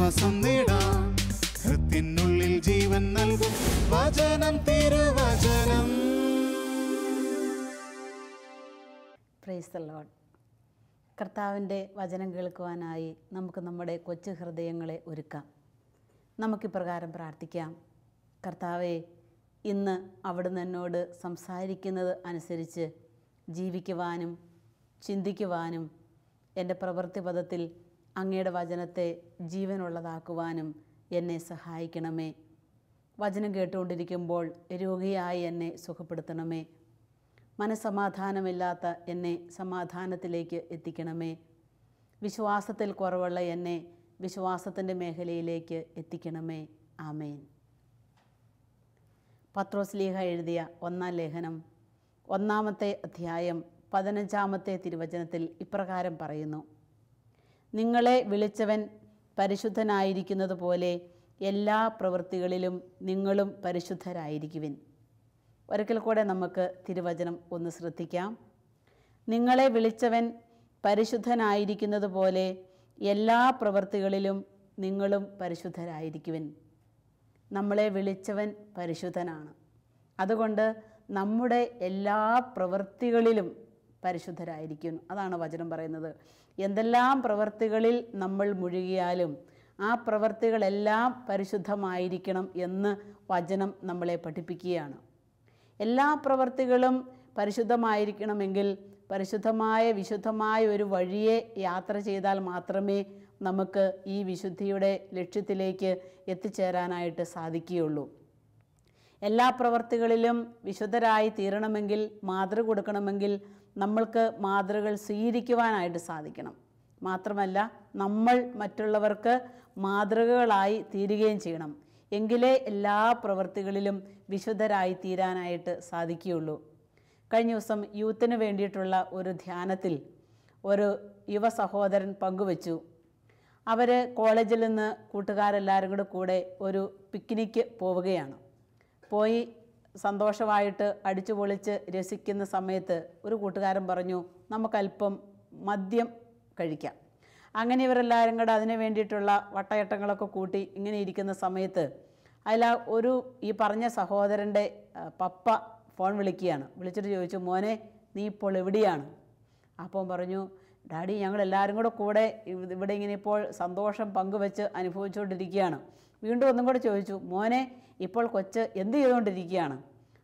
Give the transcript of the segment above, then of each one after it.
ആശ്വാസം നേടാം. ഹൃത്തിനുള്ളിൽ ജീവൻ നൽകും വചനം, തിരുവചനം. Praise the Lord. കർത്താവിൻ്റെ വചനം കേൾക്കുവാനായി നമുക്ക് നമ്മുടെ കൊച്ചു ഹൃദയങ്ങളെ ഒരുക്കാം. നമുക്കിപ്രകാരം പ്രാർത്ഥിക്കാം. കർത്താവേ, ഇന്ന് അവിടുന്ന് എന്നോട് സംസാരിക്കുന്നത് അനുസരിച്ച് ജീവിക്കുവാനും ചിന്തിക്കുവാനും എൻ്റെ പ്രവൃത്തിപഥത്തിൽ അങ്ങയുടെ വചനത്തെ ജീവനുള്ളതാക്കുവാനും എന്നെ സഹായിക്കണമേ. വചനം കേട്ടുകൊണ്ടിരിക്കുമ്പോൾ രോഗിയായി എന്നെ സുഖപ്പെടുത്തണമേ. മനസ്സമാധാനമില്ലാത്ത എന്നെ സമാധാനത്തിലേക്ക് എത്തിക്കണമേ. വിശ്വാസത്തിൽ കുറവുള്ള എന്നെ വിശ്വാസത്തിൻ്റെ മേഖലയിലേക്ക് എത്തിക്കണമേ. ആമേൻ. പത്രോസ് ലീഹ എഴുതിയ 1-ാം ലേഖനം 1-ാമത്തെ അധ്യായം 15-ാമത്തെ തിരുവചനത്തിൽ ഇപ്രകാരം പറയുന്നു: നിങ്ങളെ വിളിച്ചവൻ പരിശുദ്ധനായിരിക്കുന്നത് പോലെ എല്ലാ പ്രവൃത്തികളിലും നിങ്ങളും പരിശുദ്ധരായിരിക്കുവിൻ. ഒരിക്കൽ കൂടെ നമുക്ക് തിരുവചനം ഒന്ന് ശ്രദ്ധിക്കാം. നിങ്ങളെ വിളിച്ചവൻ പരിശുദ്ധനായിരിക്കുന്നത് പോലെ എല്ലാ പ്രവൃത്തികളിലും നിങ്ങളും പരിശുദ്ധരായിരിക്കുവിൻ. നമ്മളെ വിളിച്ചവൻ പരിശുദ്ധനാണ്. അതുകൊണ്ട് നമ്മുടെ എല്ലാ പ്രവൃത്തികളിലും പരിശുദ്ധരായിരിക്കും. അതാണ് വചനം പറയുന്നത്. എന്തെല്ലാം പ്രവൃത്തികളിൽ നമ്മൾ മുഴുകിയാലും ആ പ്രവൃത്തികളെല്ലാം പരിശുദ്ധമായിരിക്കണം എന്ന് വചനം നമ്മളെ പഠിപ്പിക്കുകയാണ്. എല്ലാ പ്രവൃത്തികളും പരിശുദ്ധമായിരിക്കണമെങ്കിൽ പരിശുദ്ധമായ വിശുദ്ധമായ ഒരു വഴിയെ യാത്ര ചെയ്താൽ മാത്രമേ നമുക്ക് ഈ വിശുദ്ധിയുടെ ലക്ഷ്യത്തിലേക്ക് എത്തിച്ചേരാനായിട്ട് സാധിക്കുകയുള്ളൂ. എല്ലാ പ്രവൃത്തികളിലും വിശുദ്ധരായി തീരണമെങ്കിൽ, മാതൃക കൊടുക്കണമെങ്കിൽ നമ്മൾക്ക് മാതൃകകൾ സ്വീകരിക്കുവാനായിട്ട് സാധിക്കണം. മാത്രമല്ല, നമ്മൾ മറ്റുള്ളവർക്ക് മാതൃകകളായി തീരുകയും ചെയ്യണം. എങ്കിലേ എല്ലാ പ്രവൃത്തികളിലും വിശുദ്ധരായി തീരാനായിട്ട് സാധിക്കുകയുള്ളൂ. കഴിഞ്ഞ ദിവസം യൂത്തിന് വേണ്ടിയിട്ടുള്ള ഒരു ധ്യാനത്തിൽ ഒരു യുവ സഹോദരൻ പങ്കുവച്ചു. അവർ കോളേജിൽ നിന്ന് കൂട്ടുകാരെല്ലാവരും കൂടെ ഒരു പിക്നിക്ക് പോവുകയാണ്. പോയി സന്തോഷമായിട്ട് അടിച്ചു പൊളിച്ച് രസിക്കുന്ന സമയത്ത് ഒരു കൂട്ടുകാരൻ പറഞ്ഞു, നമുക്കല്പം മദ്യം കഴിക്കാം. അങ്ങനെ ഇവരെല്ലാവരും കൂടെ അതിന് വേണ്ടിയിട്ടുള്ള വട്ടയട്ടങ്ങളൊക്കെ കൂട്ടി ഇങ്ങനെ ഇരിക്കുന്ന സമയത്ത് അതിൽ ഈ പറഞ്ഞ സഹോദരൻ്റെ പപ്പ ഫോൺ വിളിക്കുകയാണ്. വിളിച്ചിട്ട് ചോദിച്ചു, മോനെ നീ ഇപ്പോൾ എവിടെയാണ്? അപ്പം പറഞ്ഞു, ഡാഡി ഞങ്ങളെല്ലാവരും കൂടെ ഇവിടെ ഇങ്ങനെ ഇപ്പോൾ സന്തോഷം പങ്കുവെച്ച് അനുഭവിച്ചുകൊണ്ടിരിക്കുകയാണ്. വീണ്ടും ഒന്നും കൂടെ ചോദിച്ചു, മോനെ ഇപ്പോൾ കൊച്ച് എന്ത് ചെയ്തുകൊണ്ടിരിക്കുകയാണ്?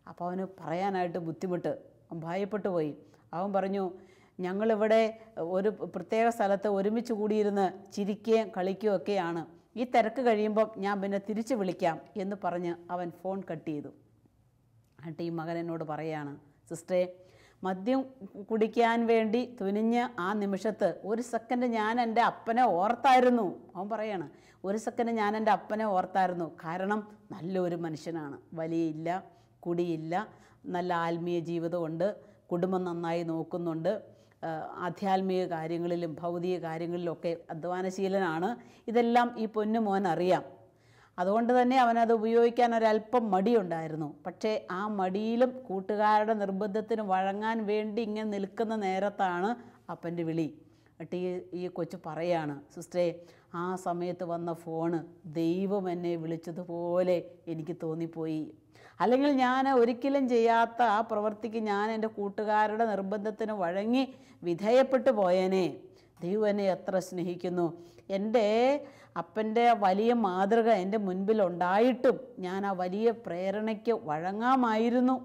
അപ്പോൾ അവന് പറയാനായിട്ട് ബുദ്ധിമുട്ട്, ഭയപ്പെട്ടു പോയി. അവൻ പറഞ്ഞു, ഞങ്ങളിവിടെ ഒരു പ്രത്യേക സ്ഥലത്ത് ഒരുമിച്ച് കൂടിയിരുന്ന് ചിരിക്കുകയും കളിക്കുകയും ഒക്കെയാണ്. ഈ തിരക്ക് കഴിയുമ്പം ഞാൻ പിന്നെ തിരിച്ച് വിളിക്കാം എന്ന് പറഞ്ഞ് അവൻ ഫോൺ കട്ട് ചെയ്തു. എന്നിട്ട് ഈ മകൻ എന്നോട് പറയാണ്, സിസ്റ്ററെ, മദ്യം കുടിക്കാൻ വേണ്ടി തുനിഞ്ഞ് ആ നിമിഷത്ത് ഒരു സെക്കൻഡ് ഞാൻ എൻ്റെ അപ്പനെ ഓർത്തായിരുന്നു. അവൻ പറയാണ്, ഒരു സെക്കൻഡ് ഞാൻ എൻ്റെ അപ്പനെ ഓർത്തായിരുന്നു. കാരണം നല്ലൊരു മനുഷ്യനാണ്, വലിയില്ല, കുടിയില്ല, നല്ല ആത്മീയ ജീവിതമുണ്ട്, കുടുംബം നന്നായി നോക്കുന്നുണ്ട്, ആധ്യാത്മിക കാര്യങ്ങളിലും ഭൗതിക കാര്യങ്ങളിലുമൊക്കെ അധ്വാനശീലനാണ്. ഇതെല്ലാം ഈ പൊന്നു മോൻ അറിയാം. അതുകൊണ്ട് തന്നെ അവനത് ഉപയോഗിക്കാൻ ഒരല്പം മടിയുണ്ടായിരുന്നു. പക്ഷേ ആ മടിയിലും കൂട്ടുകാരുടെ നിർബന്ധത്തിന് വഴങ്ങാൻ വേണ്ടി ഇങ്ങനെ നിൽക്കുന്ന നേരത്താണ് അപ്പൻ്റെ വിളി. എന്നിട്ട് ഈ കൊച്ചു പറയാണ്, സിസ്റ്ററെ, ആ സമയത്ത് വന്ന ഫോണ് ദൈവം എന്നെ വിളിച്ചതുപോലെ എനിക്ക് തോന്നിപ്പോയി. അല്ലെങ്കിൽ ഞാൻ ഒരിക്കലും ചെയ്യാത്ത ആ പ്രവൃത്തിക്ക് ഞാൻ എൻ്റെ കൂട്ടുകാരുടെ നിർബന്ധത്തിന് വഴങ്ങി വിധേയപ്പെട്ടു പോയേനെ. ദൈവം എന്നെ എത്ര സ്നേഹിക്കുന്നു. എൻ്റെ അപ്പൻ്റെ വലിയ മാതൃക എൻ്റെ മുൻപിലുണ്ടായിട്ടും ഞാൻ ആ വലിയ പ്രേരണയ്ക്ക്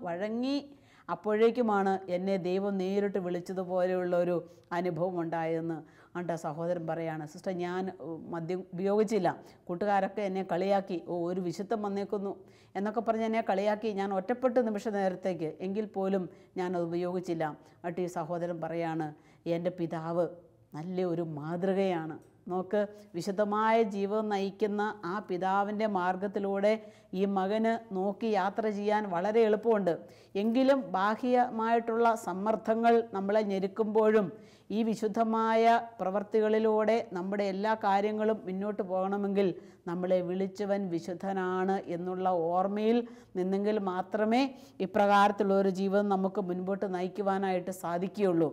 വഴങ്ങി അപ്പോഴേക്കുമാണ് എന്നെ ദൈവം നേരിട്ട് വിളിച്ചതുപോലെയുള്ളൊരു അനുഭവം ഉണ്ടായതെന്ന്. എന്നിട്ട് സഹോദരൻ പറയാണ്, സിസ്റ്റർ, ഞാൻ മദ്യം ഉപയോഗിച്ചില്ല. കൂട്ടുകാരൊക്കെ എന്നെ കളിയാക്കി, ഒരു വിശുദ്ധം വന്നേക്കുന്നു എന്നൊക്കെ പറഞ്ഞ് എന്നെ കളിയാക്കി. ഞാൻ ഒറ്റപ്പെട്ട നിമിഷ നേരത്തേക്ക് എങ്കിൽ പോലും ഞാനത് ഉപയോഗിച്ചില്ല. എന്നിട്ട് ഈ സഹോദരൻ പറയാണ്, എൻ്റെ പിതാവ് നല്ല ഒരു മാതൃകയാണ്. നോക്ക്, വിശുദ്ധമായ ജീവിതം നയിക്കുന്ന ആ പിതാവിൻ്റെ മാർഗത്തിലൂടെ ഈ മകന് നോക്കി യാത്ര ചെയ്യാൻ വളരെ എളുപ്പമുണ്ട്. എങ്കിലും ബാഹ്യമായിട്ടുള്ള സമ്മർദ്ദങ്ങൾ നമ്മളെ ഞെരുക്കുമ്പോഴും ഈ വിശുദ്ധമായ പ്രവർത്തികളിലൂടെ നമ്മുടെ എല്ലാ കാര്യങ്ങളും മുന്നോട്ട് പോകണമെങ്കിൽ നമ്മളെ വിളിച്ചവൻ വിശുദ്ധനാണ് എന്നുള്ള ഓർമ്മയിൽ നിന്നെങ്കിൽ മാത്രമേ ഇപ്രകാരത്തിലുള്ളൊരു ജീവിതം നമുക്ക് മുൻപോട്ട് നയിക്കുവാനായിട്ട് സാധിക്കുകയുള്ളൂ.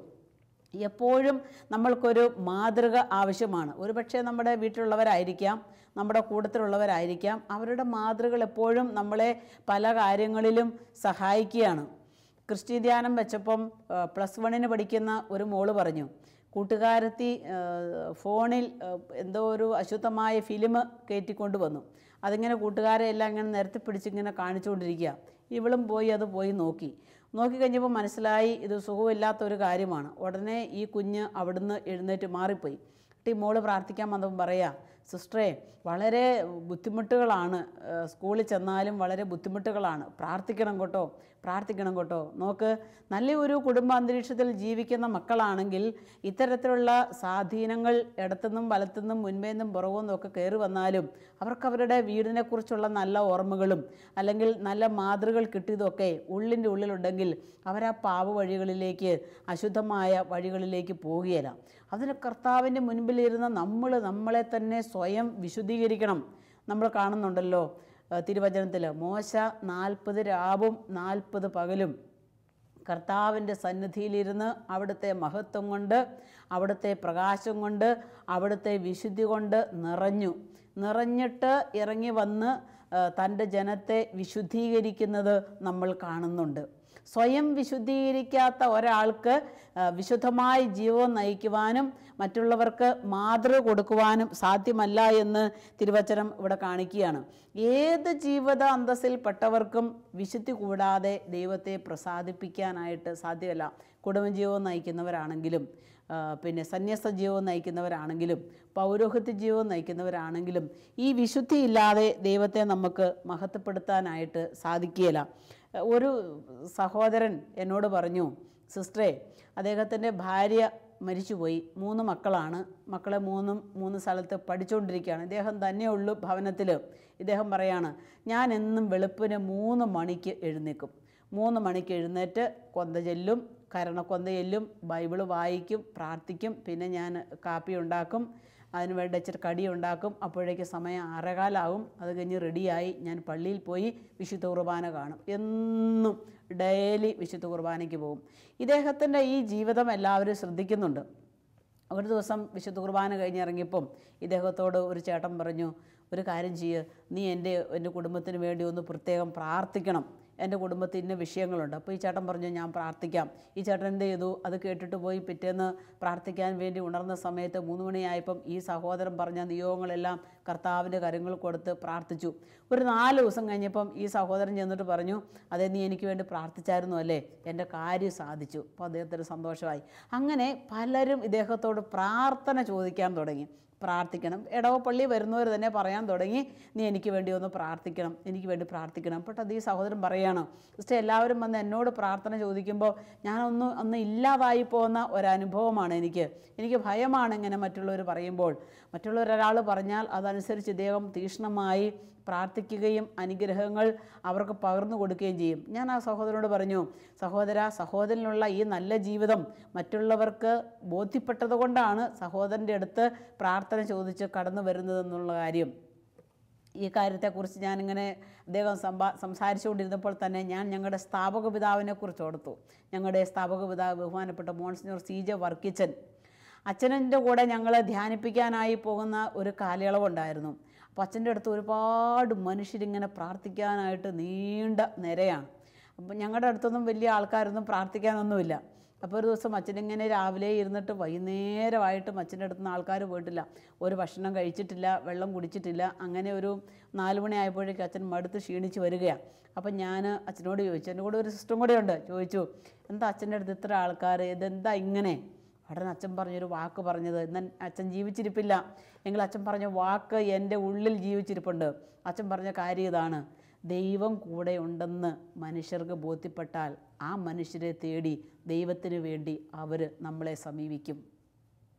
എപ്പോഴും നമ്മൾക്കൊരു മാതൃക ആവശ്യമാണ്. ഒരുപക്ഷെ നമ്മുടെ വീട്ടിലുള്ളവരായിരിക്കാം, നമ്മുടെ കൂട്ടത്തിലുള്ളവരായിരിക്കാം. അവരുടെ മാതൃകകൾ എപ്പോഴും നമ്മളെ പല കാര്യങ്ങളിലും സഹായിക്കുകയാണ്. ക്രിസ്റ്റി ധ്യാനം വെച്ചപ്പം +1 പഠിക്കുന്ന ഒരു മോള് പറഞ്ഞു, കൂട്ടുകാരത്തി ഫോണിൽ എന്തോ ഒരു അശുദ്ധമായ ഫിലിം കയറ്റിക്കൊണ്ട് വന്നു. അതിങ്ങനെ കൂട്ടുകാരെ എല്ലാം ഇങ്ങനെ നിരത്തി പിടിച്ചിങ്ങനെ കാണിച്ചുകൊണ്ടിരിക്കുക. ഇവളും അത് പോയി നോക്കിക്കഴിഞ്ഞപ്പോൾ മനസ്സിലായി ഇത് സുഖമില്ലാത്തൊരു കാര്യമാണ്. ഉടനെ ഈ കുഞ്ഞ് അവിടുന്ന് എഴുന്നേറ്റ് മാറിപ്പോയി. മോള് പ്രാർത്ഥിക്കാൻ വന്നപ്പോൾ പറയാ, സിസ്റ്ററെ വളരെ ബുദ്ധിമുട്ടുകളാണ്, സ്കൂളിൽ ചെന്നാലും വളരെ ബുദ്ധിമുട്ടുകളാണ്, പ്രാർത്ഥിക്കണം കേട്ടോ. നോക്ക്, നല്ലൊരു കുടുംബാന്തരീക്ഷത്തിൽ ജീവിക്കുന്ന മക്കളാണെങ്കിൽ ഇത്തരത്തിലുള്ള സ്വാധീനങ്ങൾ ഇടത്തുനിന്നും വലത്തുനിന്നും മുൻപേന്നും പുറകുനിന്നും ഒക്കെ കയറി വന്നാലും അവർക്ക് അവരുടെ വീടിനെക്കുറിച്ചുള്ള നല്ല ഓർമ്മകളും അല്ലെങ്കിൽ നല്ല മാതൃകൾ കിട്ടിയതൊക്കെ ഉള്ളിൻ്റെ ഉള്ളിലുണ്ടെങ്കിൽ അവരാ പാവ വഴികളിലേക്ക്, അശുദ്ധമായ വഴികളിലേക്ക് പോവുകയില്ല. അതിന് കർത്താവിൻ്റെ മുൻപിലിരുന്ന് നമ്മളെ തന്നെ സ്വയം വിശുദ്ധീകരിക്കണം. നമ്മൾ കാണുന്നുണ്ടല്ലോ തിരുവചനത്തിൽ, മോശ 40 രാവും 40 പകലും കർത്താവിൻ്റെ സന്നിധിയിലിരുന്ന് അവിടുത്തെ മഹത്വം കൊണ്ട്, അവിടുത്തെ പ്രകാശം കൊണ്ട്, അവിടുത്തെ വിശുദ്ധി കൊണ്ട് നിറഞ്ഞിട്ട് ഇറങ്ങി വന്ന് തൻ്റെ ജനത്തെ വിശുദ്ധീകരിക്കുന്നത് നമ്മൾ കാണുന്നുണ്ട്. സ്വയം വിശുദ്ധീകരിക്കാത്ത ഒരാൾക്ക് വിശുദ്ധമായി ജീവിതം നയിക്കുവാനും മറ്റുള്ളവർക്ക് മാതൃക കൊടുക്കുവാനും സാധ്യമല്ല എന്ന് തിരുവചനം ഇവിടെ കാണിക്കുകയാണ്. ഏത് ജീവിത അന്തസ്സിൽപ്പെട്ടവർക്കും വിശുദ്ധി കൂടാതെ ദൈവത്തെ പ്രസാദിപ്പിക്കാനായിട്ട് സാധ്യമല്ല. കുടുംബജീവിതം നയിക്കുന്നവരാണെങ്കിലും, പിന്നെ സന്യസ്ത ജീവിതം നയിക്കുന്നവരാണെങ്കിലും, പൗരോഹിത്യ ജീവിതം നയിക്കുന്നവരാണെങ്കിലും ഈ വിശുദ്ധി ഇല്ലാതെ ദൈവത്തെ നമുക്ക് മഹത്വപ്പെടുത്താനായിട്ട് സാധിക്കുകയില്ല. ഒരു സഹോദരൻ എന്നോട് പറഞ്ഞു, സിസ്റ്ററെ, അദ്ദേഹത്തിൻ്റെ ഭാര്യ മരിച്ചുപോയി, 3 മക്കളാണ്, മക്കളെ 3 സ്ഥലത്ത് പഠിച്ചുകൊണ്ടിരിക്കുകയാണ്. ഇദ്ദേഹം തന്നെയുള്ളൂ ഭവനത്തിൽ. ഇദ്ദേഹം പറയാണ്, ഞാൻ എന്നും വെളുപ്പിന് 3 മണിക്ക് എഴുന്നേൽക്കും. 3 മണിക്ക് എഴുന്നേറ്റ് കൊന്ത ചെല്ലും, കരണക്കൊന്ത ചെല്ലും, ബൈബിള് വായിക്കും, പ്രാർത്ഥിക്കും, പിന്നെ ഞാൻ കാപ്പി ഉണ്ടാക്കും, അതിന് വേണ്ട ഇച്ചിരി കടി ഉണ്ടാക്കും. അപ്പോഴേക്ക് സമയം 6:15 അത് കഴിഞ്ഞ് റെഡിയായി ഞാൻ പള്ളിയിൽ പോയി വിശുദ്ധ കുർബാന കാണും. എന്നും ഡെയിലി വിശുദ്ധ കുർബാനയ്ക്ക് പോകും. ഇദ്ദേഹത്തിൻ്റെ ഈ ജീവിതം എല്ലാവരും ശ്രദ്ധിക്കുന്നുണ്ട്. ഒരു ദിവസം വിശുദ്ധ കുർബാന കഴിഞ്ഞിറങ്ങിയപ്പം ഇദ്ദേഹത്തോട് ഒരു ചേട്ടൻ പറഞ്ഞു, ഒരു കാര്യം ചെയ്യുക, നീ എൻ്റെ കുടുംബത്തിന് വേണ്ടി ഒന്ന് പ്രത്യേകം പ്രാർത്ഥിക്കണം, എൻ്റെ കുടുംബത്തിൽ ഇന്ന വിഷയങ്ങളുണ്ട്. അപ്പോൾ ഈ ചേട്ടൻ പറഞ്ഞു, ഞാൻ പ്രാർത്ഥിക്കാം. ഈ ചേട്ടൻ എന്ത് ചെയ്തു, അത് കേട്ടിട്ട് പോയി പിറ്റേന്ന് പ്രാർത്ഥിക്കാൻ വേണ്ടി ഉണർന്ന സമയത്ത് 3 മണിയായപ്പം ഈ സഹോദരൻ പറഞ്ഞ നിയോഗങ്ങളെല്ലാം കർത്താവിൻ്റെ കരങ്ങൾ കൊടുത്ത് പ്രാർത്ഥിച്ചു. ഒരു 4 ദിവസം കഴിഞ്ഞപ്പം ഈ സഹോദരൻ ചെന്നിട്ട് പറഞ്ഞു, അതെ, നീ എനിക്ക് വേണ്ടി പ്രാർത്ഥിച്ചായിരുന്നു അല്ലേ, എൻ്റെ കാര്യം സാധിച്ചു. അപ്പോൾ അദ്ദേഹത്തിന് സന്തോഷമായി. അങ്ങനെ പലരും ഇദ്ദേഹത്തോട് പ്രാർത്ഥന ചോദിക്കാൻ തുടങ്ങി. പ്രാർത്ഥിക്കണം. ഇടവപ്പള്ളി വരുന്നവർ തന്നെ പറയാൻ തുടങ്ങി, നീ എനിക്ക് വേണ്ടി ഒന്ന് പ്രാർത്ഥിക്കണം, എനിക്ക് വേണ്ടി പ്രാർത്ഥിക്കണം. പെട്ടെന്ന് ഈ സഹോദരൻ പറയുകയാണ്, സിസ്റ്റർ, എല്ലാവരും വന്ന് എന്നോട് പ്രാർത്ഥന ചോദിക്കുമ്പോൾ ഞാനൊന്ന് ഇല്ലാതായി പോകുന്ന ഒരനുഭവമാണ് എനിക്ക് ഭയമാണ് ഇങ്ങനെ മറ്റുള്ളവർ പറയുമ്പോൾ. മറ്റുള്ളവരൊരാൾ പറഞ്ഞാൽ അതനുസരിച്ച് ഇദ്ദേഹം തീക്ഷ്ണമായി പ്രാർത്ഥിക്കുകയും അനുഗ്രഹങ്ങൾ അവർക്ക് പകർന്നു കൊടുക്കുകയും ചെയ്യും. ഞാൻ ആ സഹോദരനോട് പറഞ്ഞു, സഹോദരനുള്ള ഈ നല്ല ജീവിതം മറ്റുള്ളവർക്ക് ബോധ്യപ്പെട്ടത് കൊണ്ടാണ് സഹോദരൻ്റെ അടുത്ത് പ്രാർത്ഥന ചോദിച്ച് കടന്നു വരുന്നതെന്നുള്ള കാര്യം. ഈ കാര്യത്തെക്കുറിച്ച് ഞാനിങ്ങനെ അദ്ദേഹം സംസാരിച്ചുകൊണ്ടിരുന്നപ്പോൾ തന്നെ ഞാൻ ഞങ്ങളുടെ സ്ഥാപക പിതാവിനെക്കുറിച്ച് ഓർത്തു. ഞങ്ങളുടെ സ്ഥാപക പിതാവ് ബഹുമാനപ്പെട്ട മോൺസിഞ്ഞോർ CJ വർക്കിച്ചൻ അച്ഛൻ്റെ കൂടെ ഞങ്ങളെ ധ്യാനിപ്പിക്കാനായി പോകുന്ന ഒരു കാലയളവുണ്ടായിരുന്നു. അപ്പോൾ അച്ഛൻ്റെ അടുത്ത് ഒരുപാട് മനുഷ്യരിങ്ങനെ പ്രാർത്ഥിക്കാനായിട്ട് നീണ്ട നിരയാണ്. അപ്പം ഞങ്ങളുടെ അടുത്തൊന്നും വലിയ ആൾക്കാരൊന്നും പ്രാർത്ഥിക്കാനൊന്നുമില്ല. അപ്പോൾ ഒരു ദിവസം അച്ഛനിങ്ങനെ രാവിലെ ഇരുന്നിട്ട് വൈകുന്നേരമായിട്ടും അച്ഛൻ്റെ അടുത്ത് നിന്ന് ആൾക്കാർ പോയിട്ടില്ല, ഒരു ഭക്ഷണം കഴിച്ചിട്ടില്ല, വെള്ളം കുടിച്ചിട്ടില്ല. അങ്ങനെ ഒരു 4 മണി ആയപ്പോഴേക്കും അച്ഛൻ മടുത്ത് ക്ഷീണിച്ച് വരികയാണ്. അപ്പം ഞാൻ അച്ഛനോട് ചോദിച്ചു, എൻ്റെ കൂടെ ഒരു സിസ്റ്ററും കൂടെ ഉണ്ട്, ചോദിച്ചു, എന്താ അച്ഛൻ്റെ അടുത്ത് ഇത്ര ആൾക്കാർ, ഇതെന്താ ഇങ്ങനെ? ഉടനെ അച്ഛൻ പറഞ്ഞൊരു വാക്ക് പറഞ്ഞത്, എന്നാൽ അച്ഛൻ ജീവിച്ചിരിപ്പില്ല എങ്കിൽ അച്ഛൻ പറഞ്ഞ വാക്ക് എൻ്റെ ഉള്ളിൽ ജീവിച്ചിരിപ്പുണ്ട്. അച്ഛൻ പറഞ്ഞ കാര്യം ഇതാണ്, ദൈവം കൂടെ ഉണ്ടെന്ന് മനുഷ്യർക്ക് ബോധ്യപ്പെട്ടാൽ ആ മനുഷ്യരെ തേടി ദൈവത്തിന് വേണ്ടി അവർ നമ്മളെ സമീപിക്കും.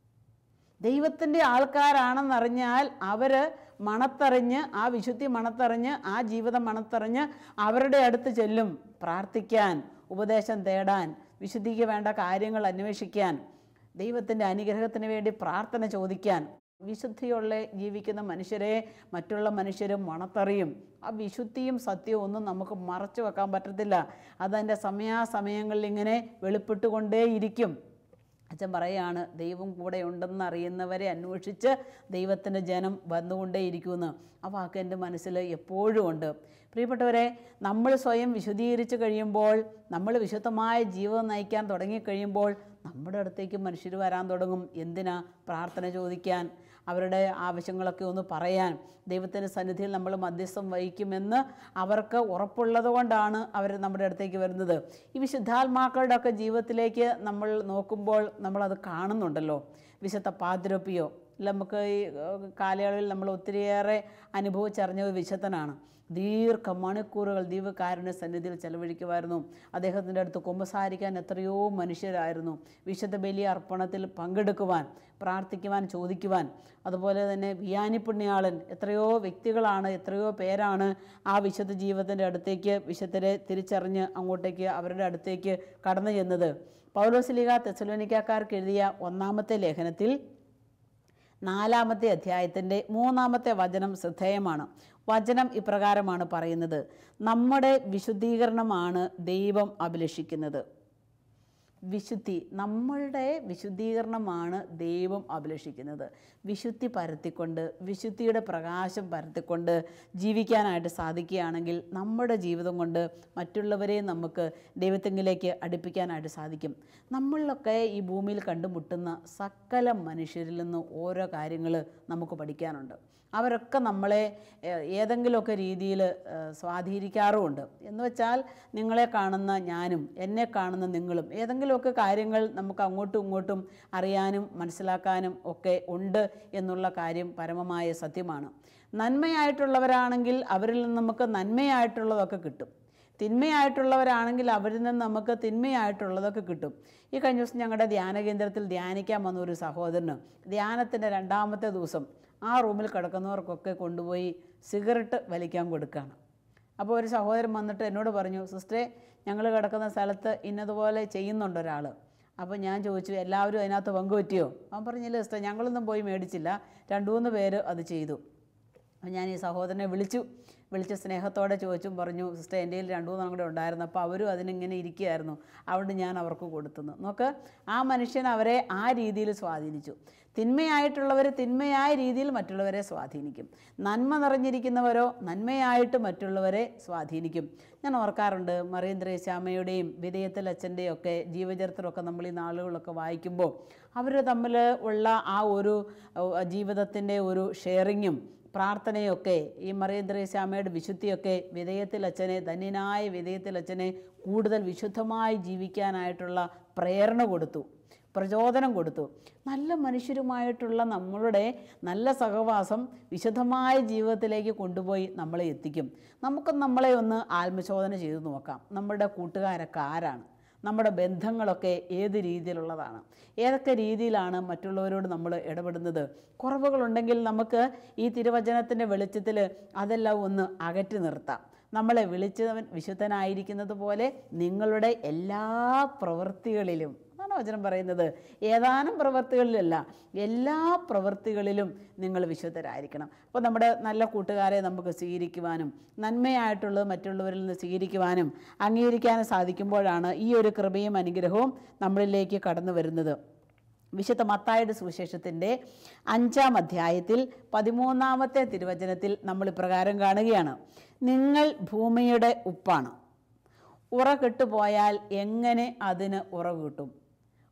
ദൈവത്തിൻ്റെ ആൾക്കാരാണെന്നറിഞ്ഞാൽ അവർ മണത്തറിഞ്ഞ്, ആ വിശുദ്ധി മണത്തറിഞ്ഞ്, ആ ജീവിതം മണത്തറിഞ്ഞ് അവരുടെ അടുത്ത് ചെല്ലും പ്രാർത്ഥിക്കാൻ, ഉപദേശം തേടാൻ, വിശുദ്ധിക്ക് വേണ്ട കാര്യങ്ങൾ അന്വേഷിക്കാൻ, ദൈവത്തിൻ്റെ അനുഗ്രഹത്തിന് വേണ്ടി പ്രാർത്ഥന ചോദിക്കാൻ. വിശുദ്ധിയുള്ള ജീവിക്കുന്ന മനുഷ്യരെ മറ്റുള്ള മനുഷ്യരും മണത്തറിയും. ആ വിശുദ്ധിയും സത്യവും ഒന്നും നമുക്ക് മറച്ചു വെക്കാൻ പറ്റത്തില്ല. അതതിൻ്റെ സമയാസമയങ്ങളിൽ ഇങ്ങനെ വെളിപ്പെട്ടുകൊണ്ടേയിരിക്കും. അച്ഛൻ പറയുകയാണ്, ദൈവം കൂടെ ഉണ്ടെന്ന് അറിയുന്നവരെ അന്വേഷിച്ച് ദൈവത്തിൻ്റെ ജനം വന്നുകൊണ്ടേയിരിക്കുമെന്ന്. ആ വാക്ക് എൻ്റെ മനസ്സിൽ എപ്പോഴും ഉണ്ട്. പ്രിയപ്പെട്ടവരെ, നമ്മൾ സ്വയം വിശുദ്ധീകരിച്ച് കഴിയുമ്പോൾ, നമ്മൾ വിശുദ്ധമായ ജീവിതം നയിക്കാൻ തുടങ്ങിക്കഴിയുമ്പോൾ നമ്മുടെ അടുത്തേക്ക് മനുഷ്യർ വരാൻ തുടങ്ങും. എന്തിനാ? പ്രാർത്ഥന ചോദിക്കാൻ, അവരുടെ ആവശ്യങ്ങളൊക്കെ ഒന്ന് പറയാൻ. ദൈവത്തിൻ്റെ സന്നിധിയിൽ നമ്മൾ മധ്യസ്ഥം വഹിക്കുമെന്ന് അവർക്ക് ഉറപ്പുള്ളത് കൊണ്ടാണ് അവർ നമ്മുടെ അടുത്തേക്ക് വരുന്നത്. ഈ വിശുദ്ധാത്മാക്കളുടെ ഒക്കെ ജീവിതത്തിലേക്ക് നമ്മൾ നോക്കുമ്പോൾ നമ്മളത് കാണുന്നുണ്ടല്ലോ. വിശുദ്ധ പാദ്രോപ്പിയോ, നമുക്ക് ഈ കാലയളവിൽ നമ്മൾ ഒത്തിരിയേറെ അനുഭവിച്ചറിഞ്ഞ ഒരു വിശുദ്ധനാണ്. ദീർഘമണിക്കൂറുകൾ ദൈവകാരുണ്യ സന്നിധിയിൽ ചെലവഴിക്കുമായിരുന്നു. അദ്ദേഹത്തിൻ്റെ അടുത്ത് കുമ്പസാരിക്കാൻ എത്രയോ മനുഷ്യരായിരുന്നു. വിശുദ്ധ ബലി അർപ്പണത്തിൽ പങ്കെടുക്കുവാൻ, പ്രാർത്ഥിക്കുവാൻ, ചോദിക്കുവാൻ. അതുപോലെ തന്നെ വിയാനി പുണ്യാളൻ, എത്രയോ വ്യക്തികളാണ്, എത്രയോ പേരാണ് ആ വിശുദ്ധ ജീവിതത്തിൻ്റെ അടുത്തേക്ക്, വിശുദ്ധരെ തിരിച്ചറിഞ്ഞ് അങ്ങോട്ടേക്ക് അവരുടെ അടുത്തേക്ക് കടന്നു ചെന്നത്. പൗലോസ്ലീഹ തെസ്സലോനിക്കക്കാർക്ക് എഴുതിയ 1-ാമത്തെ ലേഖനത്തിൽ 4-ാമത്തെ അധ്യായത്തിൻ്റെ 3-ാമത്തെ വചനം ശ്രദ്ധേയമാണ്. വചനം ഇപ്രകാരമാണ് പറയുന്നത്: നമ്മുടെ വിശുദ്ധീകരണമാണ് ദൈവം അഭിലഷിക്കുന്നത്. വിശുദ്ധി, നമ്മളുടെ വിശുദ്ധീകരണമാണ് ദൈവം അഭിലഷിക്കുന്നത്. വിശുദ്ധി പരത്തിക്കൊണ്ട്, വിശുദ്ധിയുടെ പ്രകാശം പരത്തിക്കൊണ്ട് ജീവിക്കാനായിട്ട് സാധിക്കുകയാണെങ്കിൽ നമ്മുടെ ജീവിതം കൊണ്ട് മറ്റുള്ളവരെ നമുക്ക് ദൈവത്തെങ്കിലേക്ക് അടുപ്പിക്കാനായിട്ട് സാധിക്കും. നമ്മളിലൊക്കെ ഈ ഭൂമിയിൽ കണ്ടുമുട്ടുന്ന സകല മനുഷ്യരിൽ നിന്ന് ഓരോ കാര്യങ്ങൾ നമുക്ക് പഠിക്കാനുണ്ട്. അവരൊക്കെ നമ്മളെ ഏതെങ്കിലുമൊക്കെ രീതിയിൽ സ്വാധീനിക്കാറുമുണ്ട്. എന്ന് വെച്ചാൽ, നിങ്ങളെ കാണുന്ന ഞാനും എന്നെ കാണുന്ന നിങ്ങളും ഏതെങ്കിലുമൊക്കെ കാര്യങ്ങൾ നമുക്ക് അങ്ങോട്ടും ഇങ്ങോട്ടും അറിയാനും മനസ്സിലാക്കാനും ഒക്കെ ഉണ്ട് എന്നുള്ള കാര്യം പരമമായ സത്യമാണ്. നന്മയായിട്ടുള്ളവരാണെങ്കിൽ അവരിൽ നിന്ന് നമുക്ക് നന്മയായിട്ടുള്ളതൊക്കെ കിട്ടും. തിന്മയായിട്ടുള്ളവരാണെങ്കിൽ അവരിൽ നിന്ന് നമുക്ക് തിന്മയായിട്ടുള്ളതൊക്കെ കിട്ടും. ഈ കഴിഞ്ഞ ദിവസം ഞങ്ങളുടെ ധ്യാന കേന്ദ്രത്തിൽ ധ്യാനിക്കാൻ വന്ന ഒരു സഹോദരന് ധ്യാനത്തിൻ്റെ 2-ാമത്തെ ദിവസം ആ റൂമിൽ കിടക്കുന്നവർക്കൊക്കെ കൊണ്ടുപോയി സിഗരറ്റ് വലിക്കാൻ കൊടുക്കുകയാണ്. അപ്പോൾ ഒരു സഹോദരൻ വന്നിട്ട് എന്നോട് പറഞ്ഞു, സിസ്റ്ററെ, ഞങ്ങൾ കിടക്കുന്ന സ്ഥലത്ത് ഇന്നതുപോലെ ചെയ്യുന്നുണ്ട് ഒരാൾ. അപ്പോൾ ഞാൻ ചോദിച്ചു, എല്ലാവരും അതിനകത്ത് പങ്കുപറ്റിയോ? അവൻ പറഞ്ഞില്ല സിസ്റ്റർ, ഞങ്ങളൊന്നും പോയി മേടിച്ചില്ല, 2-3 പേര് അത് ചെയ്തു. അപ്പോൾ ഞാൻ ഈ സഹോദരനെ വിളിച്ച് സ്നേഹത്തോടെ ചോദിച്ചും പറഞ്ഞു, സിസ്റ്റർ, എൻ്റെ കയ്യിൽ 2-3 കൂടെ ഉണ്ടായിരുന്നു, അപ്പോൾ അവരും അതിനിങ്ങനെ ഇരിക്കുകയായിരുന്നു, അതുകൊണ്ട് ഞാൻ അവർക്ക് കൊടുത്തുന്നു. നോക്ക്, ആ മനുഷ്യൻ അവരെ ആ രീതിയിൽ സ്വാധീനിച്ചു. തിന്മയായിട്ടുള്ളവർ തിന്മയായ രീതിയിൽ മറ്റുള്ളവരെ സ്വാധീനിക്കും. നന്മ നിറഞ്ഞിരിക്കുന്നവരോ നന്മയായിട്ട് മറ്റുള്ളവരെ സ്വാധീനിക്കും. ഞാൻ ഓർക്കാറുണ്ട്, മറിയം ത്രേസ്യാമ്മയുടെയും വിധേയത്തിൽ അച്ഛൻ്റെയും ഒക്കെ ജീവചരിത്രമൊക്കെ നമ്മൾ ഈ നാളുകളൊക്കെ വായിക്കുമ്പോൾ അവർ തമ്മിൽ ഉള്ള ആ ഒരു ജീവിതത്തിൻ്റെ ഒരു ഷെയറിങ്ങും പ്രാർത്ഥനയൊക്കെ, ഈ മറിയം ത്രേസ്യാമ്മയുടെ വിശുദ്ധിയൊക്കെ വിധേയത്തിൽ അച്ഛനെ, ധന്യനായ വിധേയത്തിൽ അച്ഛനെ കൂടുതൽ വിശുദ്ധമായി ജീവിക്കാനായിട്ടുള്ള പ്രേരണ കൊടുത്തു, പ്രചോദനം കൊടുത്തു. നല്ല മനുഷ്യരുമായിട്ടുള്ള നമ്മളുടെ നല്ല സഹവാസം വിശുദ്ധമായ ജീവിതത്തിലേക്ക് കൊണ്ടുപോയി നമ്മളെ എത്തിക്കും. നമുക്ക് നമ്മളെ ഒന്ന് ആത്മശോധന ചെയ്തു നോക്കാം. നമ്മുടെ കൂട്ടുകാരൊക്കെ ആരാണ്? നമ്മുടെ ബന്ധങ്ങളൊക്കെ ഏത് രീതിയിലുള്ളതാണ്? ഏതൊക്കെ രീതിയിലാണ് മറ്റുള്ളവരോട് നമ്മൾ ഇടപെടുന്നത്? കുറവുകളുണ്ടെങ്കിൽ നമുക്ക് ഈ തിരുവചനത്തിൻ്റെ വെളിച്ചത്തിൽ അതെല്ലാം ഒന്ന് അകറ്റി നിർത്താം. നമ്മളെ വിളിച്ചവൻ വിശുദ്ധനായിരിക്കുന്നത് പോലെ നിങ്ങളുടെ എല്ലാ പ്രവൃത്തികളിലും, അതാണ് വചനം പറയുന്നത്, ഏതാനും പ്രവൃത്തികളിലല്ല, എല്ലാ പ്രവൃത്തികളിലും നിങ്ങൾ വിശുദ്ധരായിരിക്കണം. അപ്പോൾ നമ്മുടെ നല്ല കൂട്ടുകാരെ നമുക്ക് സ്വീകരിക്കുവാനും നന്മയായിട്ടുള്ളത് മറ്റുള്ളവരിൽ നിന്ന് സ്വീകരിക്കുവാനും അംഗീകരിക്കാനും സാധിക്കുമ്പോഴാണ് ഈ ഒരു കൃപയും അനുഗ്രഹവും നമ്മളിലേക്ക് കടന്നു വരുന്നത്. വിശുദ്ധ മത്തായിയുടെ സുവിശേഷത്തിൻ്റെ 5-ാം അധ്യായത്തിൽ 13-ാമത്തെ തിരുവചനത്തിൽ നമ്മൾ ഇപ്രകാരം കാണുകയാണ്: നിങ്ങൾ ഭൂമിയുടെ ഉപ്പാണ്. ഉറ കെട്ടുപോയാൽ എങ്ങനെ അതിന് ഉറവ് കിട്ടും?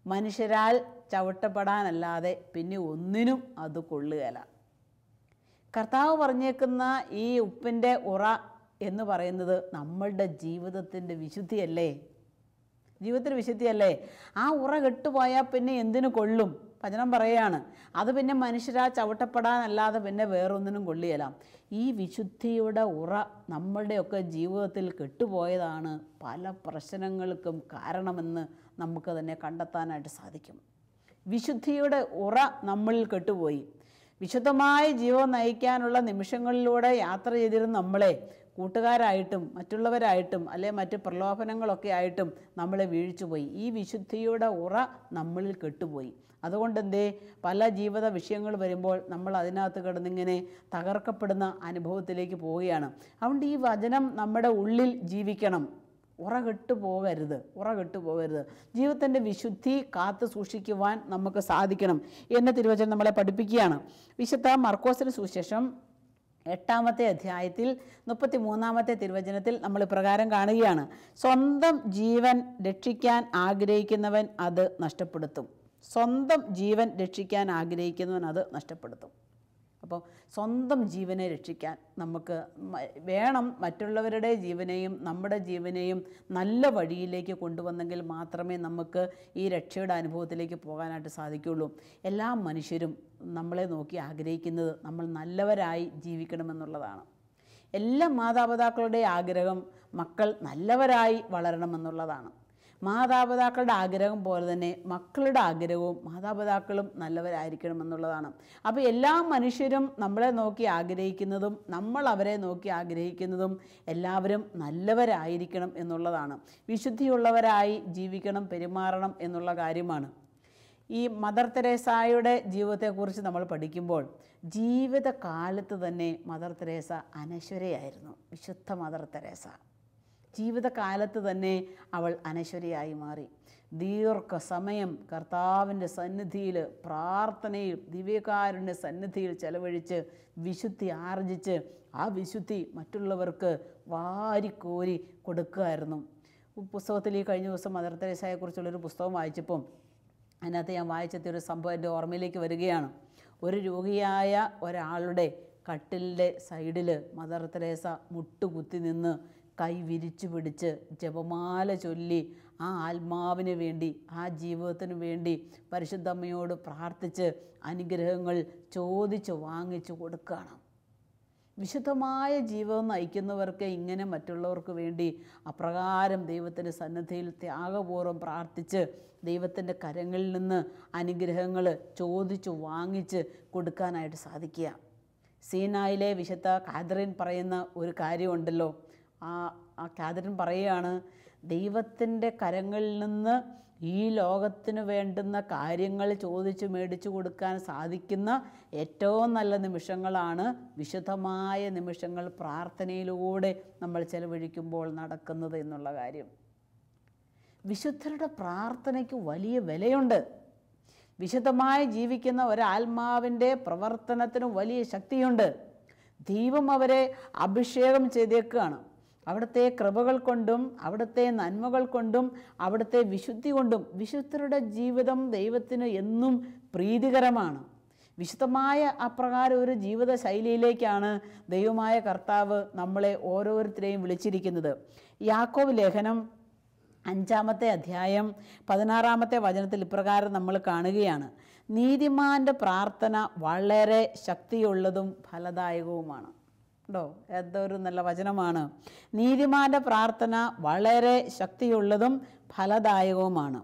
മനുഷ്യരാൽ ചവിട്ടപ്പെടാനല്ലാതെ പിന്നെ ഒന്നിനും അത് കൊള്ളുകയില്ല. കർത്താവ് പറഞ്ഞേക്കുന്ന ഈ ഉപ്പിൻ്റെ ഉറ എന്ന് പറയുന്നത് നമ്മളുടെ ജീവിതത്തിൻ്റെ വിശുദ്ധിയല്ലേ? ജീവിതത്തിൽ വിശുദ്ധിയല്ലേ? ആ ഉറ കെട്ടുപോയാൽ പിന്നെ എന്തിനു കൊള്ളും? വചനം പറയുകയാണ്, അത് പിന്നെ മനുഷ്യരാ ചവിട്ടപ്പെടാനല്ലാതെ പിന്നെ വേറൊന്നിനും കൊള്ളുകയില്ല. ഈ വിശുദ്ധിയുടെ ഉറ നമ്മളുടെയൊക്കെ ജീവിതത്തിൽ കെട്ടുപോയതാണ് പല പ്രശ്നങ്ങൾക്കും കാരണമെന്ന് നമുക്ക് തന്നെ കണ്ടെത്താനായിട്ട് സാധിക്കും. വിശുദ്ധിയുടെ ഉറ നമ്മളിൽ കെട്ടുപോയി. വിശുദ്ധമായ ജീവിതം നയിക്കാനുള്ള നിമിഷങ്ങളിലൂടെ യാത്ര ചെയ്തിരുന്ന നമ്മളെ കൂട്ടുകാരായിട്ടും മറ്റുള്ളവരായിട്ടും അല്ലെ മറ്റ് പ്രലോഭനങ്ങളൊക്കെ ആയിട്ടും നമ്മളെ വീഴ്ചപോയി. ഈ വിശുദ്ധിയുടെ ഉറ നമ്മളിൽ കെട്ടുപോയി. അതുകൊണ്ട് പല ജീവിത വിഷയങ്ങൾ വരുമ്പോൾ നമ്മൾ അതിനകത്ത് കിടന്നിങ്ങനെ തകർക്കപ്പെടുന്ന അനുഭവത്തിലേക്ക് പോവുകയാണ്. അതുകൊണ്ട് ഈ വചനം നമ്മുടെ ഉള്ളിൽ ജീവിക്കണം. ഉറകെട്ടു പോകരുത്. ജീവിതത്തിൻ്റെ വിശുദ്ധി കാത്തു സൂക്ഷിക്കുവാൻ നമുക്ക് സാധിക്കണം എന്ന് തിരുവചനം നമ്മളെ പഠിപ്പിക്കുകയാണ്. വിശുദ്ധ മർക്കോസിന് സുവിശേഷം 8-ാമത്തെ അധ്യായത്തിൽ 33-ാമത്തെ തിരുവചനത്തിൽ നമ്മൾ ഇപ്രകാരം കാണുകയാണ്: സ്വന്തം ജീവൻ രക്ഷിക്കാൻ ആഗ്രഹിക്കുന്നവൻ അത് നഷ്ടപ്പെടുത്തും. അപ്പോൾ സ്വന്തം ജീവനെ രക്ഷിക്കാൻ നമുക്ക് വേണം. മറ്റുള്ളവരുടെ ജീവനെയും നമ്മുടെ ജീവനെയും നല്ല വഴിയിലേക്ക് കൊണ്ടുവന്നെങ്കിൽ മാത്രമേ നമുക്ക് ഈ രക്ഷയുടെ അനുഭവത്തിലേക്ക് പോകാനായിട്ട് സാധിക്കുകയുള്ളൂ. എല്ലാ മനുഷ്യരും നമ്മളെ നോക്കി ആഗ്രഹിക്കുന്നത് നമ്മൾ നല്ലവരായി ജീവിക്കണമെന്നുള്ളതാണ്. എല്ലാ മാതാപിതാക്കളുടെ ആഗ്രഹം മക്കൾ നല്ലവരായി വളരണമെന്നുള്ളതാണ്. മാതാപിതാക്കളുടെ ആഗ്രഹം പോലെ തന്നെ മക്കളുടെ ആഗ്രഹവും മാതാപിതാക്കളും നല്ലവരായിരിക്കണമെന്നുള്ളതാണ്. അപ്പോൾ എല്ലാ മനുഷ്യരും നമ്മളെ നോക്കി ആഗ്രഹിക്കുന്നതും നമ്മൾ അവരെ നോക്കി ആഗ്രഹിക്കുന്നതും എല്ലാവരും നല്ലവരായിരിക്കണം എന്നുള്ളതാണ്. വിശുദ്ധിയുള്ളവരായി ജീവിക്കണം, പെരുമാറണം എന്നുള്ള കാര്യമാണ്. ഈ മദർ തെരേസായുടെ ജീവിതത്തെക്കുറിച്ച് നമ്മൾ പഠിക്കുമ്പോൾ ജീവിതകാലത്ത് തന്നെ മദർ തെരേസ അനശ്വരയായിരുന്നു. വിശുദ്ധ മദർ തെരേസ ജീവിതകാലത്ത് തന്നെ അവൾ അനശ്വരയായി മാറി. ദീർഘസമയം കർത്താവിൻ്റെ സന്നിധിയിൽ പ്രാർത്ഥനയിൽ ദിവ്യകാരുണ്യ സന്നിധിയിൽ ചെലവഴിച്ച് വിശുദ്ധി ആർജിച്ച് ആ വിശുദ്ധി മറ്റുള്ളവർക്ക് വാരിക്കോരി കൊടുക്കുമായിരുന്നു. പുസ്തകത്തിൽ ഈ കഴിഞ്ഞ ദിവസം മദർ തെരേസയെക്കുറിച്ചുള്ളൊരു പുസ്തകം വായിച്ചപ്പം അതിനകത്ത് ഞാൻ വായിച്ചെത്തിയൊരു സംഭവം എൻ്റെ ഓർമ്മയിലേക്ക് വരികയാണ്. ഒരു രോഗിയായ ഒരാളുടെ കട്ടിലിൻ്റെ സൈഡിൽ മദർ തെരേസ മുട്ടുകുത്തി നിന്ന് കൈ വിരിച്ചു പിടിച്ച് ജപമാല ചൊല്ലി ആ ആത്മാവിന് വേണ്ടി, ആ ജീവിതത്തിന് വേണ്ടി പരിശുദ്ധമ്മയോട് പ്രാർത്ഥിച്ച് അനുഗ്രഹങ്ങൾ ചോദിച്ച് വാങ്ങിച്ചു കൊടുക്കുകയാണ്. വിശുദ്ധമായ ജീവിതം നയിക്കുന്നവർക്ക് ഇങ്ങനെ മറ്റുള്ളവർക്ക് വേണ്ടി അപ്രകാരം ദൈവത്തിൻ്റെ സന്നിധിയിൽ ത്യാഗപൂർവ്വം പ്രാർത്ഥിച്ച് ദൈവത്തിൻ്റെ കരങ്ങളിൽ നിന്ന് അനുഗ്രഹങ്ങൾ ചോദിച്ചു വാങ്ങിച്ച് കൊടുക്കാനായിട്ട് സാധിക്കുക. സീനായിലെ വിശുദ്ധ കാതറിൻ പറയുന്ന ഒരു കാര്യമുണ്ടല്ലോ. ആ കാതറിൻ പറയുകയാണ്, ദൈവത്തിൻ്റെ കരങ്ങളിൽ നിന്ന് ഈ ലോകത്തിന് വേണ്ടുന്ന കാര്യങ്ങൾ ചോദിച്ചു മേടിച്ചു കൊടുക്കാൻ സാധിക്കുന്ന ഏറ്റവും നല്ല നിമിഷങ്ങളാണ് വിശുദ്ധമായ നിമിഷങ്ങൾ പ്രാർത്ഥനയിലൂടെ നമ്മൾ ചെലവഴിക്കുമ്പോൾ നടക്കുന്നത് എന്നുള്ള കാര്യം. വിശുദ്ധരുടെ പ്രാർത്ഥനയ്ക്ക് വലിയ വിലയുണ്ട്. വിശുദ്ധമായി ജീവിക്കുന്ന ഒരാത്മാവിൻ്റെ പ്രവർത്തനത്തിന് വലിയ ശക്തിയുണ്ട്. ദൈവം അവരെ അഭിഷേകം ചെയ്തേക്കുകയാണ്. അവിടുത്തെ കൃപകൾ കൊണ്ടും അവിടുത്തെ നന്മകൾ കൊണ്ടും അവിടുത്തെ വിശുദ്ധി കൊണ്ടും വിശുദ്ധരുടെ ജീവിതം ദൈവത്തിന് എന്നും പ്രീതികരമാണ്. വിശുദ്ധമായ അപ്രകാരം ഒരു ജീവിത ശൈലിയിലേക്കാണ് ദൈവമായ കർത്താവ് നമ്മളെ ഓരോരുത്തരെയും വിളിച്ചിരിക്കുന്നത്. യാക്കോബ് ലേഖനം 5-ാമത്തെ അധ്യായം 16-ാമത്തെ വചനത്തിൽ ഇപ്രകാരം നമ്മൾ കാണുകയാണ്: നീതിമാന്റെ പ്രാർത്ഥന വളരെ ശക്തിയുള്ളതും ഫലദായകവുമാണ്. ോ എന്തൊരു നല്ല വചനമാണ്. നീതിമാന്റെ പ്രാർത്ഥന വളരെ ശക്തിയുള്ളതും ഫലദായകവുമാണ്.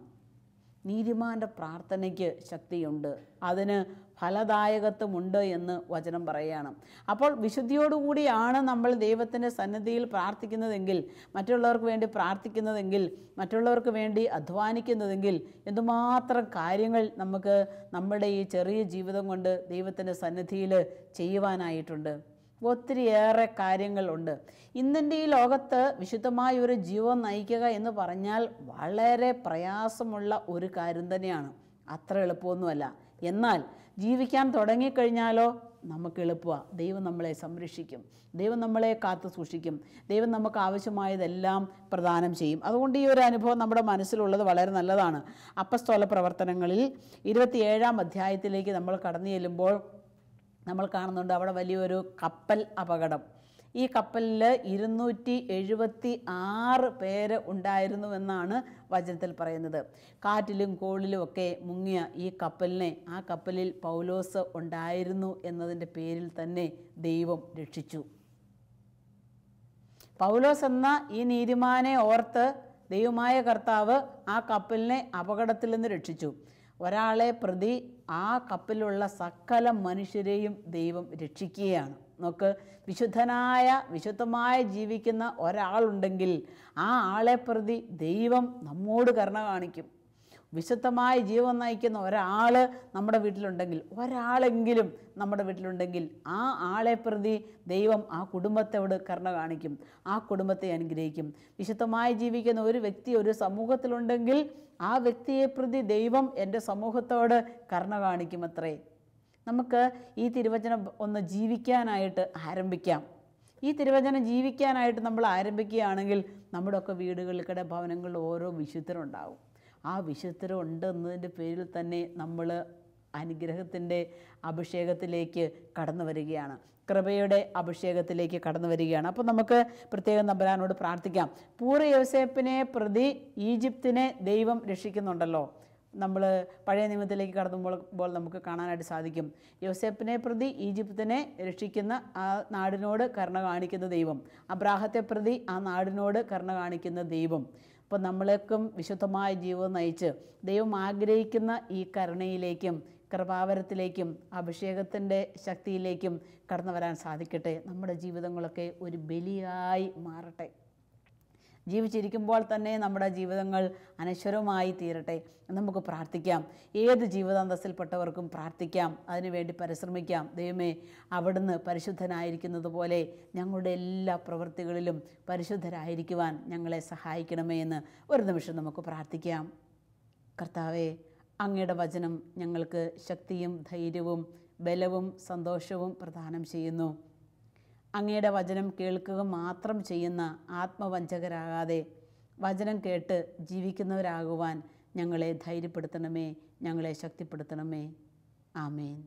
നീതിമാന്റെ പ്രാർത്ഥനയ്ക്ക് ശക്തിയുണ്ട്, അതിന് ഫലദായകത്വമുണ്ട് എന്ന് വചനം പറയുകയാണ്. അപ്പോൾ വിശുദ്ധിയോടുകൂടിയാണ് നമ്മൾ ദൈവത്തിൻ്റെ സന്നിധിയിൽ പ്രാർത്ഥിക്കുന്നതെങ്കിൽ, മറ്റുള്ളവർക്ക് വേണ്ടി പ്രാർത്ഥിക്കുന്നതെങ്കിൽ, മറ്റുള്ളവർക്ക് വേണ്ടി അധ്വാനിക്കുന്നതെങ്കിൽ എന്തുമാത്രം കാര്യങ്ങൾ നമുക്ക് നമ്മുടെ ഈ ചെറിയ ജീവിതം കൊണ്ട് ദൈവത്തിൻ്റെ സന്നിധിയിൽ ചെയ്യുവാനായിട്ടുണ്ട്. ഒത്തിരിയേറെ കാര്യങ്ങളുണ്ട്. ഇന്നിൻ്റെ ഈ ലോകത്ത് വിശുദ്ധമായ ഒരു ജീവൻ നയിക്കുക എന്ന് പറഞ്ഞാൽ വളരെ പ്രയാസമുള്ള ഒരു കാര്യം തന്നെയാണ്. അത്ര എളുപ്പമൊന്നുമല്ല. എന്നാൽ ജീവിക്കാൻ തുടങ്ങിക്കഴിഞ്ഞാലോ നമുക്ക് എളുപ്പമാണ്. ദൈവം നമ്മളെ സംരക്ഷിക്കും, ദൈവം നമ്മളെ കാത്തു സൂക്ഷിക്കും, ദൈവം നമുക്ക് ആവശ്യമായതെല്ലാം പ്രദാനം ചെയ്യും. അതുകൊണ്ട് ഈ ഒരു അനുഭവം നമ്മുടെ മനസ്സിലുള്ളത് വളരെ നല്ലതാണ്. അപ്പസ്തോല പ്രവർത്തനങ്ങളിൽ 27-ാം അധ്യായത്തിലേക്ക് നമ്മൾ കടന്നു ചെല്ലുമ്പോൾ നമ്മൾ കാണുന്നുണ്ട് അവിടെ വലിയൊരു കപ്പൽ അപകടം. ഈ കപ്പലിൽ 276 പേര് ഉണ്ടായിരുന്നുവെന്നാണ് വചനത്തിൽ പറയുന്നത്. കാറ്റിലും കോളിലും ഒക്കെ മുങ്ങിയ ഈ കപ്പലിനെ, ആ കപ്പലിൽ പൗലോസ് ഉണ്ടായിരുന്നു എന്നതിൻ്റെ പേരിൽ തന്നെ ദൈവം രക്ഷിച്ചു. പൗലോസ് എന്ന ഈ നീതിമാനെ ഓർത്ത് ദൈവമായ കർത്താവ് ആ കപ്പലിനെ അപകടത്തിൽ നിന്ന് രക്ഷിച്ചു. ഒരാളെ പ്രതി ആ കപ്പലിലുള്ള സകല മനുഷ്യരെയും ദൈവം രക്ഷിക്കുകയാണ്. നോക്ക്, വിശുദ്ധമായ ജീവിക്കുന്ന ഒരാളുണ്ടെങ്കിൽ ആ ആളെ പ്രതി ദൈവം നമ്മോട് കരുണ കാണിക്കും. വിശുദ്ധമായ ജീവൻ നയിക്കുന്ന ഒരാൾ നമ്മുടെ വീട്ടിലുണ്ടെങ്കിൽ, ഒരാളെങ്കിലും നമ്മുടെ വീട്ടിലുണ്ടെങ്കിൽ ആ ആളെ പ്രതി ദൈവം ആ കുടുംബത്തോട് കരുണ കാണിക്കും, ആ കുടുംബത്തെ അനുഗ്രഹിക്കും. വിശുദ്ധമായി ജീവിക്കുന്ന ഒരു വ്യക്തി ഒരു സമൂഹത്തിലുണ്ടെങ്കിൽ ആ വ്യക്തിയെ പ്രതി ദൈവം എൻ്റെ സമൂഹത്തോട് കരുണ കാണിക്കുമത്രേ. നമുക്ക് ഈ തിരുവചനം ഒന്ന് ജീവിക്കാനായിട്ട് ആരംഭിക്കാം. ഈ തിരുവചനം ജീവിക്കാനായിട്ട് നമ്മൾ ആരംഭിക്കുകയാണെങ്കിൽ നമ്മുടെയൊക്കെ വീടുകളിൽക്കിടെ ഭവനങ്ങളിൽ ഓരോ വിശുദ്ധരുണ്ടാവും. ആ വിശുദ്ധരുണ്ടെന്നതിൻ്റെ പേരിൽ തന്നെ നമ്മൾ അനുഗ്രഹത്തിൻ്റെ അഭിഷേകത്തിലേക്ക് കടന്നു വരികയാണ്, കൃപയുടെ അഭിഷേകത്തിലേക്ക് കടന്നു വരികയാണ്. അപ്പോൾ നമുക്ക് പ്രത്യേകം തമ്പുരാനോട് പ്രാർത്ഥിക്കാം. പൂർവ്വ യോസേപ്പിനെ പ്രതി ഈജിപ്തിനെ ദൈവം രക്ഷിക്കുന്നുണ്ടല്ലോ. നമ്മൾ പഴയ നിയമത്തിലേക്ക് കടന്നുമ്പോൾ നമുക്ക് കാണാനായിട്ട് സാധിക്കും. യോസേപ്പിനെ പ്രതി ഈജിപ്തിനെ രക്ഷിക്കുന്ന ആ നാടിനോട് കരുണ കാണിക്കുന്ന ദൈവം, അബ്രാഹത്തെ പ്രതി ആ നാടിനോട് കരുണ കാണിക്കുന്ന ദൈവം. അപ്പോൾ നമ്മളേക്കും വിശുദ്ധമായ ജീവിതം നയിച്ച് ദൈവം ആഗ്രഹിക്കുന്ന ഈ കരുണയിലേക്കും കൃപാവരത്തിലേക്കും അഭിഷേകത്തിൻ്റെ ശക്തിയിലേക്കും കടന്നു വരാൻ സാധിക്കട്ടെ. നമ്മുടെ ജീവിതങ്ങളൊക്കെ ഒരു ബലിയായി മാറട്ടെ. ജീവിച്ചിരിക്കുമ്പോൾ തന്നെ നമ്മുടെ ജീവിതങ്ങൾ അനശ്വരമായി തീരട്ടെ. നമുക്ക് പ്രാർത്ഥിക്കാം. ഏത് ജീവിതാന്തസ്സിൽപ്പെട്ടവർക്കും പ്രാർത്ഥിക്കാം, അതിനുവേണ്ടി പരിശ്രമിക്കാം. ദൈവമേ, അവിടുന്ന് പരിശുദ്ധനായിരിക്കുന്നത് പോലെ ഞങ്ങളുടെ എല്ലാ പ്രവൃത്തികളിലും പരിശുദ്ധരായിരിക്കുവാൻ ഞങ്ങളെ സഹായിക്കണമേ എന്ന് ഒരു നിമിഷം നമുക്ക് പ്രാർത്ഥിക്കാം. കർത്താവേ, അങ്ങയുടെ വചനം ഞങ്ങൾക്ക് ശക്തിയും ധൈര്യവും ബലവും സന്തോഷവും പ്രദാനം ചെയ്യുന്നു. അങ്ങയുടെ വചനം കേൾക്കുക മാത്രം ചെയ്യുന്ന ആത്മവഞ്ചകരാകാതെ വചനം കേട്ട് ജീവിക്കുന്നവരാകുവാൻ ഞങ്ങളെ ധൈര്യപ്പെടുത്തണമേ, ഞങ്ങളെ ശക്തിപ്പെടുത്തണമേ. ആമേൻ.